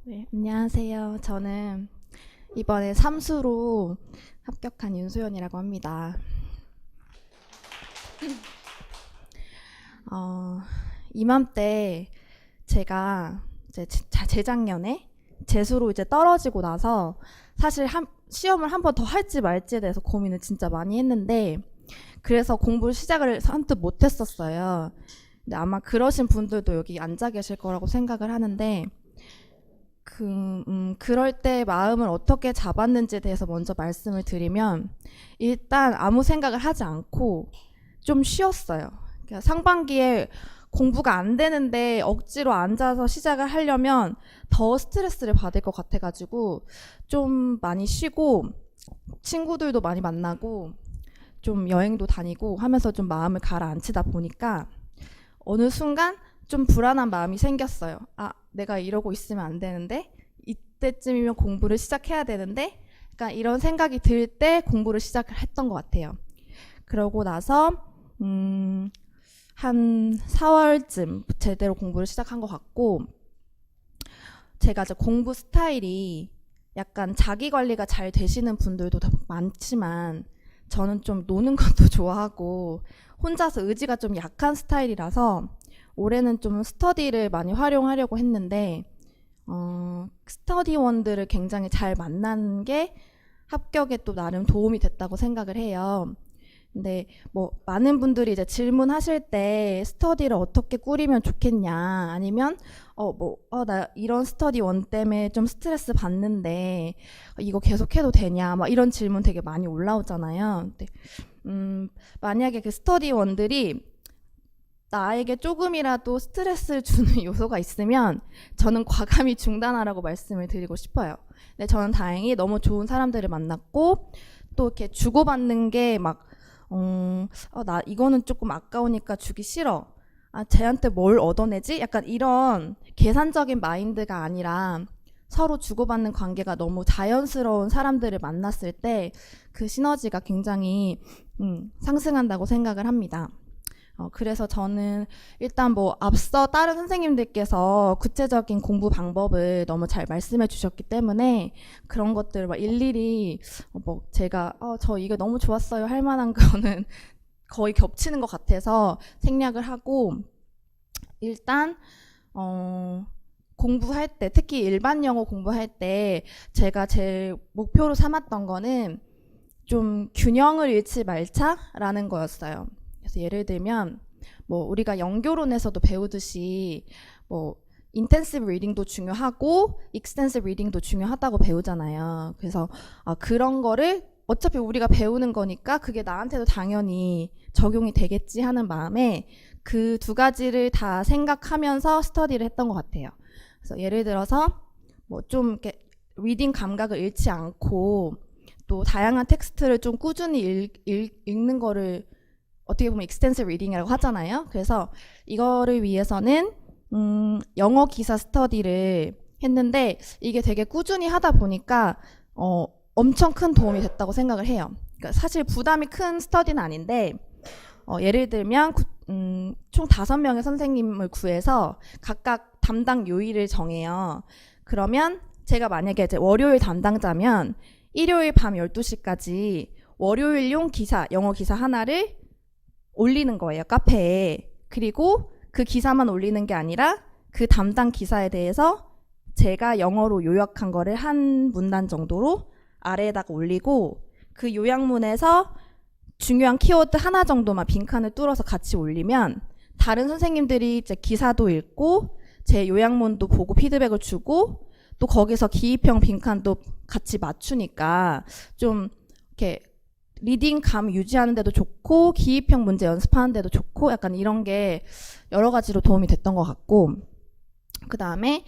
네, 안녕하세요. 저는 이번에 삼수로 합격한 윤소연이라고 합니다. 어, 이맘때 제가 이제 재작년에 재수로 이제 떨어지고 나서 사실 시험을 한 번 더 할지 말지에 대해서 고민을 진짜 많이 했는데 그래서 공부를 시작을 선뜻 못 했었어요. 근데 아마 그러신 분들도 여기 앉아 계실 거라고 생각을 하는데 그럴 때 마음을 어떻게 잡았는지에 대해서 먼저 말씀을 드리면 일단 아무 생각을 하지 않고 좀 쉬었어요. 그러니까 상반기에 공부가 안 되는데 억지로 앉아서 시작을 하려면 더 스트레스를 받을 것 같아가지고 좀 많이 쉬고 친구들도 많이 만나고 좀 여행도 다니고 하면서 좀 마음을 가라앉히다 보니까 어느 순간 좀 불안한 마음이 생겼어요. 아, 내가 이러고 있으면 안 되는데 이때쯤이면 공부를 시작해야 되는데 그러니까 이런 생각이 들 때 공부를 시작을 했던 것 같아요. 그러고 나서 한 4월쯤 제대로 공부를 시작한 것 같고 제가 이제 공부 스타일이 약간 자기 관리가 잘 되시는 분들도 많지만 저는 좀 노는 것도 좋아하고 혼자서 의지가 좀 약한 스타일이라서 올해는 좀 스터디를 많이 활용하려고 했는데 스터디원들을 굉장히 잘 만난 게 합격에 또 나름 도움이 됐다고 생각을 해요. 근데 뭐 많은 분들이 이제 질문하실 때 스터디를 어떻게 꾸리면 좋겠냐 아니면 나 이런 스터디원 때문에 좀 스트레스 받는데 이거 계속해도 되냐 막 이런 질문 되게 많이 올라오잖아요. 근데 만약에 그 스터디원들이 나에게 조금이라도 스트레스를 주는 요소가 있으면 저는 과감히 중단하라고 말씀을 드리고 싶어요. 근데 저는 다행히 너무 좋은 사람들을 만났고 또 이렇게 주고받는 게 막 나 이거는 조금 아까우니까 주기 싫어. 아, 쟤한테 뭘 얻어내지? 약간 이런 계산적인 마인드가 아니라 서로 주고받는 관계가 너무 자연스러운 사람들을 만났을 때 그 시너지가 굉장히 상승한다고 생각을 합니다. 그래서 저는 일단 뭐 앞서 다른 선생님들께서 구체적인 공부 방법을 너무 잘 말씀해 주셨기 때문에 그런 것들을 막 일일이 뭐 제가 저 이게 너무 좋았어요 할 만한 거는 거의 겹치는 것 같아서 생략을 하고 일단 공부할 때 특히 일반 영어 공부할 때 제가 제일 목표로 삼았던 거는 좀 균형을 잃지 말자라는 거였어요. 그래서 예를 들면 뭐 우리가 영교론에서도 배우듯이 뭐 인텐시브 리딩도 중요하고 익스텐시브 리딩도 중요하다고 배우잖아요. 그래서 그런 거를 어차피 우리가 배우는 거니까 그게 나한테도 당연히 적용이 되겠지 하는 마음에 그 두 가지를 다 생각하면서 스터디를 했던 것 같아요. 그래서 예를 들어서 뭐 좀 이렇게 리딩 감각을 잃지 않고 또 다양한 텍스트를 좀 꾸준히 읽는 거를 어떻게 보면 extensive reading이라고 하잖아요. 그래서 이거를 위해서는 영어 기사 스터디를 했는데 이게 되게 꾸준히 하다 보니까 엄청 큰 도움이 됐다고 생각을 해요. 그러니까 사실 부담이 큰 스터디는 아닌데 예를 들면 총 5명의 선생님을 구해서 각각 담당 요일을 정해요. 그러면 제가 만약에 이제 월요일 담당자면 일요일 밤 12시까지 월요일용 기사, 영어 기사 하나를 올리는 거예요, 카페에. 그리고 그 기사만 올리는 게 아니라 그 담당 기사에 대해서 제가 영어로 요약한 거를 한 문단 정도로 아래에다가 올리고 그 요약문에서 중요한 키워드 하나 정도만 빈칸을 뚫어서 같이 올리면 다른 선생님들이 이제 기사도 읽고 제 요약문도 보고 피드백을 주고 또 거기서 기입형 빈칸도 같이 맞추니까 좀 이렇게 리딩 감 유지하는 데도 좋고 기입형 문제 연습하는 데도 좋고 약간 이런 게 여러 가지로 도움이 됐던 것 같고 그 다음에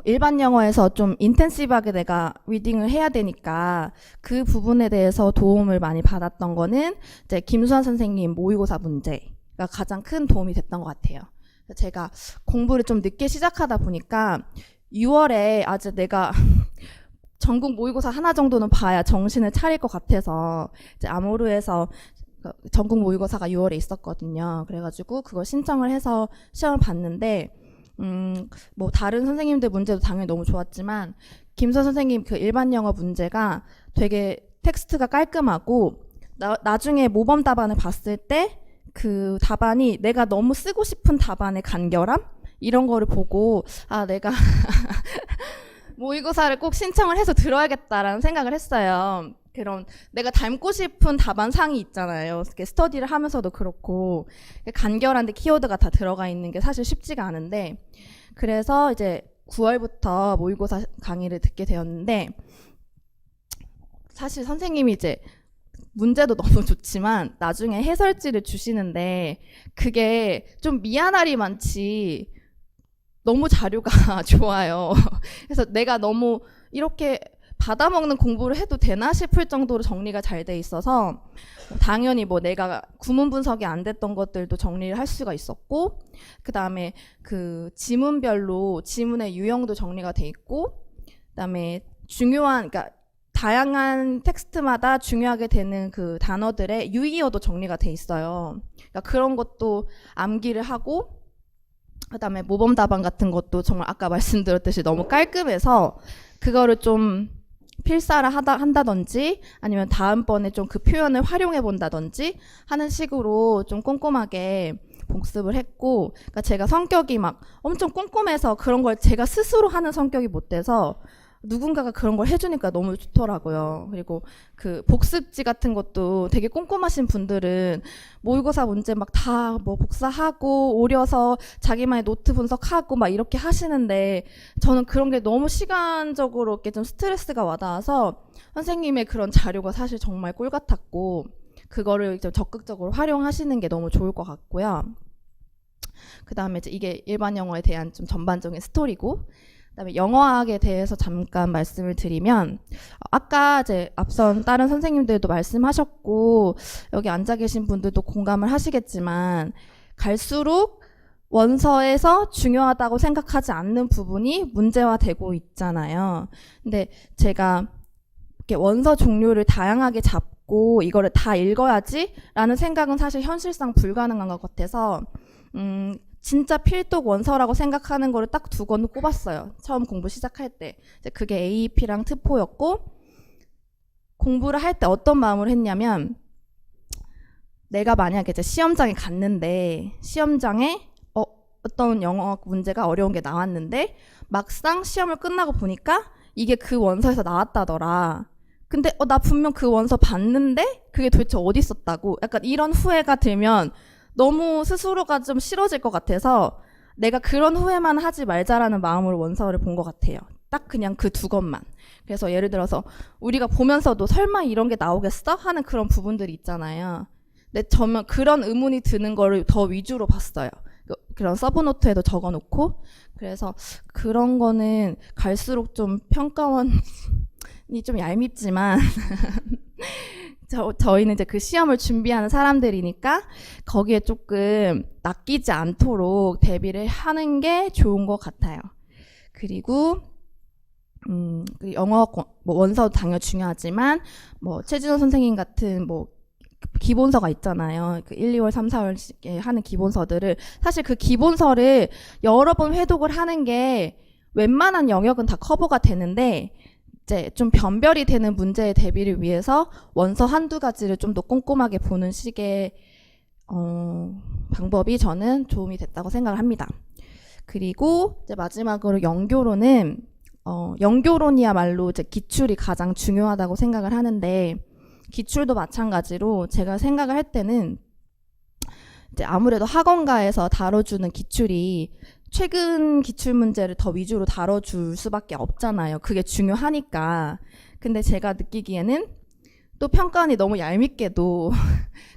일반 영어에서 좀 인텐시브하게 내가 리딩을 해야 되니까 그 부분에 대해서 도움을 많이 받았던 거는 이제 김수환 선생님 모의고사 문제가 가장 큰 도움이 됐던 것 같아요. 제가 공부를 좀 늦게 시작하다 보니까 6월에 아직 내가 전국 모의고사 하나 정도는 봐야 정신을 차릴 것 같아서 이제 아모르에서 전국 모의고사가 6월에 있었거든요. 그래가지고 그걸 신청을 해서 시험을 봤는데 뭐 다른 선생님들 문제도 당연히 너무 좋았지만 김서 선생님 그 일반 영어 문제가 되게 텍스트가 깔끔하고 나중에 모범 답안을 봤을 때 그 답안이 내가 너무 쓰고 싶은 답안의 간결함 이런 거를 보고 아 내가 모의고사를 꼭 신청을 해서 들어야겠다라는 생각을 했어요. 그런 내가 닮고 싶은 답안상이 있잖아요. 이렇게 스터디를 하면서도 그렇고 간결한데 키워드가 다 들어가 있는 게 사실 쉽지가 않은데 그래서 이제 9월부터 모의고사 강의를 듣게 되었는데 사실 선생님이 이제 문제도 너무 좋지만 나중에 해설지를 주시는데 그게 좀 미안하리만치 너무 자료가 좋아요. 그래서 내가 너무 이렇게 받아먹는 공부를 해도 되나 싶을 정도로 정리가 잘 돼 있어서 당연히 뭐 내가 구문 분석이 안 됐던 것들도 정리를 할 수가 있었고 그 다음에 그 지문별로 지문의 유형도 정리가 돼 있고 그 다음에 중요한 그러니까 다양한 텍스트마다 중요하게 되는 그 단어들의 유의어도 정리가 돼 있어요. 그러니까 그런 것도 암기를 하고 그다음에 모범 답안 같은 것도 정말 아까 말씀드렸듯이 너무 깔끔해서 그거를 좀 필사를 한다든지 아니면 다음번에 좀 그 표현을 활용해 본다든지 하는 식으로 좀 꼼꼼하게 복습을 했고 그러니까 제가 성격이 막 엄청 꼼꼼해서 그런 걸 제가 스스로 하는 성격이 못 돼서 누군가가 그런 걸 해주니까 너무 좋더라고요. 그리고 그 복습지 같은 것도 되게 꼼꼼하신 분들은 모의고사 문제 막 다 뭐 복사하고 오려서 자기만의 노트 분석하고 막 이렇게 하시는데 저는 그런 게 너무 시간적으로 이렇게 좀 스트레스가 와닿아서 선생님의 그런 자료가 사실 정말 꿀 같았고 그거를 좀 적극적으로 활용하시는 게 너무 좋을 것 같고요. 그 다음에 이제 이게 일반 영어에 대한 좀 전반적인 스토리고 그다음에 영어학에 대해서 잠깐 말씀을 드리면 아까 이제 앞선 다른 선생님들도 말씀하셨고 여기 앉아 계신 분들도 공감을 하시겠지만 갈수록 원서에서 중요하다고 생각하지 않는 부분이 문제화되고 있잖아요. 근데 제가 이렇게 원서 종류를 다양하게 잡고 이거를 다 읽어야지라는 생각은 사실 현실상 불가능한 것 같아서 진짜 필독 원서라고 생각하는 거를 딱 두 권 꼽았어요. 처음 공부 시작할 때. 그게 AEP랑 트포였고 공부를 할 때 어떤 마음으로 했냐면 내가 만약에 이제 시험장에 갔는데 시험장에 어떤 영어 문제가 어려운 게 나왔는데 막상 시험을 끝나고 보니까 이게 그 원서에서 나왔다더라. 근데 나 분명 그 원서 봤는데 그게 도대체 어디 있었다고 약간 이런 후회가 들면 너무 스스로가 좀 싫어질 것 같아서 내가 그런 후회만 하지 말자라는 마음으로 원서를 본 것 같아요. 딱 그냥 그 두 것만. 그래서 예를 들어서 우리가 보면서도 설마 이런 게 나오겠어? 하는 그런 부분들이 있잖아요. 근데 저는 그런 의문이 드는 거를 더 위주로 봤어요. 그런 서브노트에도 적어놓고 그래서 그런 거는 갈수록 좀 평가원이 좀 얄밉지만 저희는 이제 그 시험을 준비하는 사람들이니까 거기에 조금 낚이지 않도록 대비를 하는 게 좋은 것 같아요. 그리고 영어 뭐 원서도 당연히 중요하지만 뭐 최진호 선생님 같은 뭐 기본서가 있잖아요. 그 1, 2월, 3, 4월에 하는 기본서들을 사실 그 기본서를 여러 번 회독을 하는 게 웬만한 영역은 다 커버가 되는데 이제 좀 변별이 되는 문제에 대비를 위해서 원서 한두 가지를 좀 더 꼼꼼하게 보는 식의 방법이 저는 도움이 됐다고 생각을 합니다. 그리고 이제 마지막으로 연교론은 연교론이야말로 이제 기출이 가장 중요하다고 생각을 하는데 기출도 마찬가지로 제가 생각을 할 때는 이제 아무래도 학원가에서 다뤄주는 기출이 최근 기출 문제를 더 위주로 다뤄줄 수밖에 없잖아요. 그게 중요하니까. 근데 제가 느끼기에는 또 평가원이 너무 얄밉게도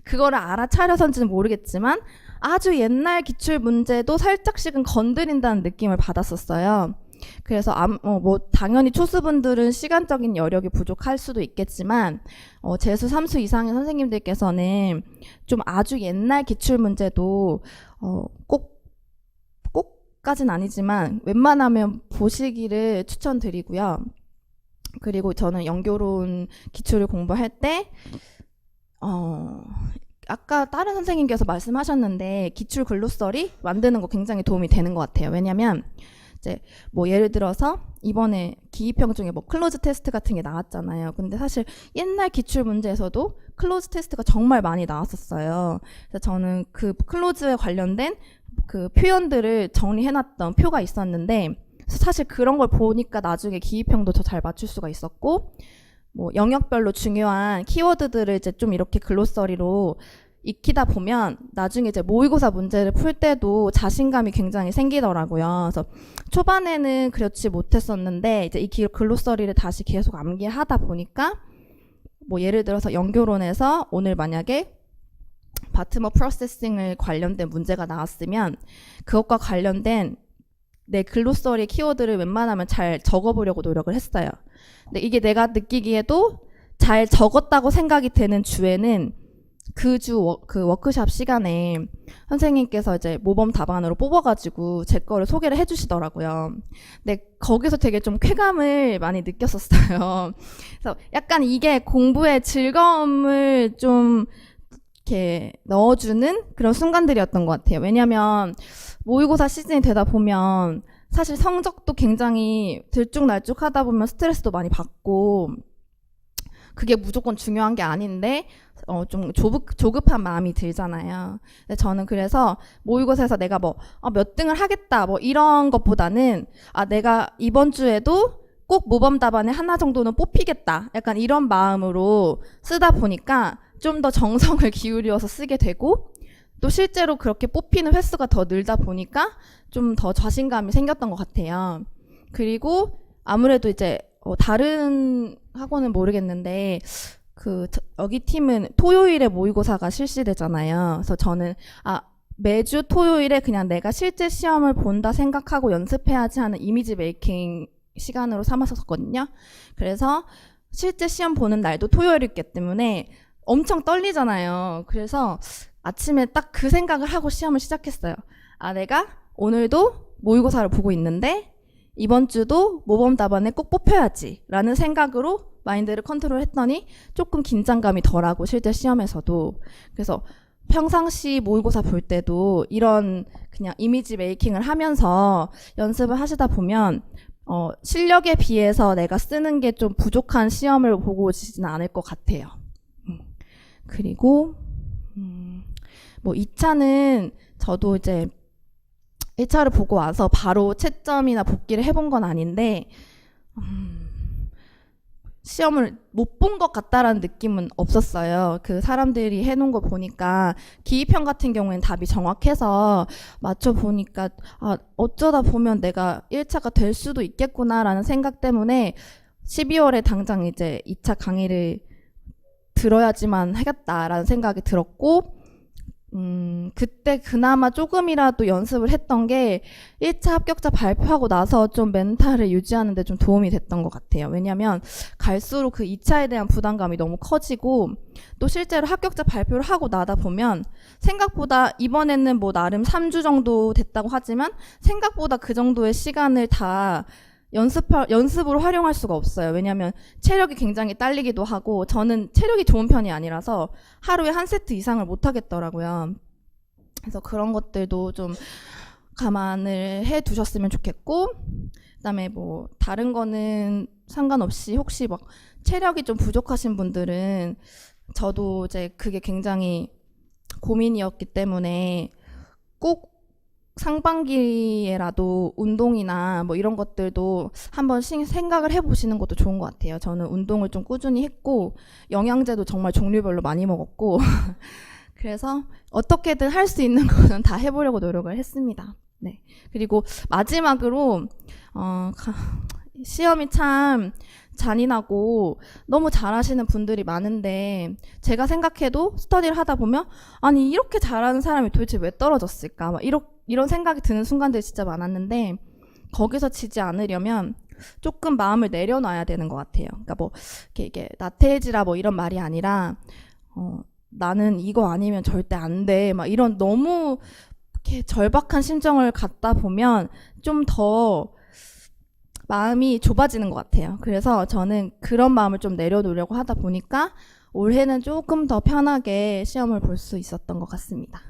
그거를 알아차려서인지는 모르겠지만 아주 옛날 기출 문제도 살짝씩은 건드린다는 느낌을 받았었어요. 그래서 뭐 당연히 초수분들은 시간적인 여력이 부족할 수도 있겠지만 재수 3수 이상의 선생님들께서는 좀 아주 옛날 기출 문제도 꼭까진 아니지만 웬만하면 보시기를 추천드리고요. 그리고 저는 연교론 기출을 공부할 때 아까 다른 선생님께서 말씀하셨는데 기출 글로서리 만드는 거 굉장히 도움이 되는 것 같아요. 왜냐면 이제 뭐 예를 들어서 이번에 기입형 중에 뭐 클로즈 테스트 같은 게 나왔잖아요. 근데 사실 옛날 기출 문제에서도 클로즈 테스트가 정말 많이 나왔었어요. 그래서 저는 그 클로즈에 관련된 그 표현들을 정리해놨던 표가 있었는데 사실 그런 걸 보니까 나중에 기입형도 더 잘 맞출 수가 있었고 뭐 영역별로 중요한 키워드들을 이제 좀 이렇게 글로서리로 익히다 보면 나중에 이제 모의고사 문제를 풀 때도 자신감이 굉장히 생기더라고요. 그래서 초반에는 그렇지 못했었는데 이제 이 글로서리를 다시 계속 암기하다 보니까 뭐 예를 들어서 연교론에서 오늘 만약에 바텀업 프로세싱을 관련된 문제가 나왔으면 그것과 관련된 내 글로서리 키워드를 웬만하면 잘 적어보려고 노력을 했어요. 근데 이게 내가 느끼기에도 잘 적었다고 생각이 되는 주에는 그 주 그 워크샵 시간에 선생님께서 이제 모범 답안으로 뽑아가지고 제 거를 소개를 해주시더라고요. 근데 거기서 되게 좀 쾌감을 많이 느꼈었어요. 그래서 약간 이게 공부의 즐거움을 좀 이렇게 넣어주는 그런 순간들이었던 것 같아요. 왜냐면 모의고사 시즌이 되다 보면 사실 성적도 굉장히 들쭉날쭉 하다 보면 스트레스도 많이 받고 그게 무조건 중요한 게 아닌데 좀 조급한 마음이 들잖아요. 근데 저는 그래서 모의고사에서 내가 뭐 몇 등을 하겠다 뭐 이런 것보다는 내가 이번 주에도 꼭 모범 답안에 하나 정도는 뽑히겠다 약간 이런 마음으로 쓰다 보니까 좀 더 정성을 기울여서 쓰게 되고 또 실제로 그렇게 뽑히는 횟수가 더 늘다 보니까 좀 더 자신감이 생겼던 것 같아요. 그리고 아무래도 이제 다른 학원은 모르겠는데 여기 팀은 토요일에 모의고사가 실시되잖아요. 그래서 저는 매주 토요일에 그냥 내가 실제 시험을 본다 생각하고 연습해야지 하는 이미지 메이킹 시간으로 삼았었거든요. 그래서 실제 시험 보는 날도 토요일이기 때문에 엄청 떨리잖아요. 그래서 아침에 딱 그 생각을 하고 시험을 시작했어요. 내가 오늘도 모의고사를 보고 있는데 이번 주도 모범 답안에 꼭 뽑혀야지 라는 생각으로 마인드를 컨트롤했더니 조금 긴장감이 덜하고 실제 시험에서도 그래서 평상시 모의고사 볼 때도 이런 그냥 이미지 메이킹을 하면서 연습을 하시다 보면 실력에 비해서 내가 쓰는 게 좀 부족한 시험을 보고 오시지는 않을 것 같아요. 그리고 뭐 2차는 저도 이제 1차를 보고 와서 바로 채점이나 복기를 해본 건 아닌데 시험을 못 본 것 같다라는 느낌은 없었어요. 그 사람들이 해놓은 거 보니까 기입형 같은 경우에는 답이 정확해서 맞춰보니까 어쩌다 보면 내가 1차가 될 수도 있겠구나라는 생각 때문에 12월에 당장 이제 2차 강의를 들어야지만 하겠다라는 생각이 들었고 그때 그나마 조금이라도 연습을 했던 게 1차 합격자 발표하고 나서 좀 멘탈을 유지하는 데 좀 도움이 됐던 것 같아요. 왜냐면 갈수록 그 2차에 대한 부담감이 너무 커지고 또 실제로 합격자 발표를 하고 나다 보면 생각보다 이번에는 뭐 나름 3주 정도 됐다고 하지만 생각보다 그 정도의 시간을 다 연습으로 활용할 수가 없어요. 왜냐하면 체력이 굉장히 딸리기도 하고 저는 체력이 좋은 편이 아니라서 하루에 한 세트 이상을 못 하겠더라고요. 그래서 그런 것들도 좀 감안을 해 두셨으면 좋겠고 그다음에 뭐 다른 거는 상관없이 혹시 막 체력이 좀 부족하신 분들은 저도 이제 그게 굉장히 고민이었기 때문에 꼭 상반기에라도 운동이나 뭐 이런 것들도 한번 생각을 해보시는 것도 좋은 것 같아요. 저는 운동을 좀 꾸준히 했고 영양제도 정말 종류별로 많이 먹었고 그래서 어떻게든 할 수 있는 거는 다 해보려고 노력을 했습니다. 네. 그리고 마지막으로 시험이 참 잔인하고 너무 잘하시는 분들이 많은데 제가 생각해도 스터디를 하다 보면 아니 이렇게 잘하는 사람이 도대체 왜 떨어졌을까 막 이런 생각이 드는 순간들이 진짜 많았는데 거기서 지지 않으려면 조금 마음을 내려놔야 되는 것 같아요. 그러니까 뭐 이게 나태해지라 뭐 이런 말이 아니라 나는 이거 아니면 절대 안 돼 막 이런 너무 이렇게 절박한 심정을 갖다 보면 좀 더 마음이 좁아지는 것 같아요. 그래서 저는 그런 마음을 좀 내려놓으려고 하다 보니까 올해는 조금 더 편하게 시험을 볼 수 있었던 것 같습니다.